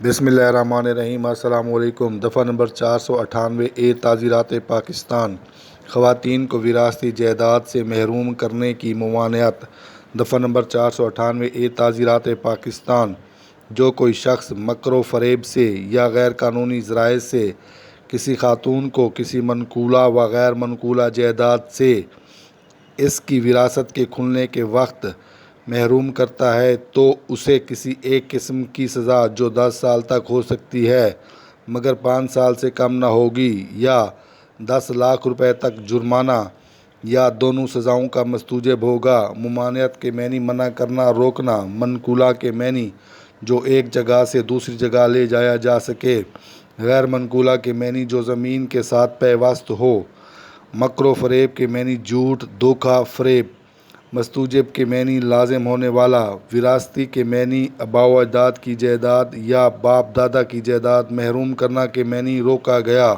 بسم اللہ الرحمن الرحیم۔ السلام علیکم۔ دفعہ نمبر 498 تعزیرات پاکستان، خواتین کو وراثتی جائیداد سے محروم کرنے کی ممانعت۔ دفعہ نمبر 498 تعزیرات پاکستان، جو کوئی شخص مکر و فریب سے یا غیر قانونی ذرائع سے کسی خاتون کو کسی منقولہ و غیر منقولہ جائیداد سے اس کی وراثت کے کھلنے کے وقت محروم کرتا ہے تو اسے کسی ایک قسم کی سزا جو 10 سال تک ہو سکتی ہے مگر 5 سال سے کم نہ ہوگی، یا 10 لاکھ روپے تک جرمانہ، یا دونوں سزاؤں کا مستوجب ہوگا۔ ممانعت کے معنی منع کرنا، روکنا۔ منقولہ کے معنی جو ایک جگہ سے دوسری جگہ لے جایا جا سکے۔ غیر منقولہ کے معنی جو زمین کے ساتھ پیوست ہو۔ مکر و فریب کے معنی جھوٹ، دھوکہ، فریب۔ مستوجب کے معنی لازم ہونے والا۔ وراثتی کے معنی آباء و اجداد کی جائیداد یا باپ دادا کی جائیداد۔ محروم کرنا کے معنی روکا گیا۔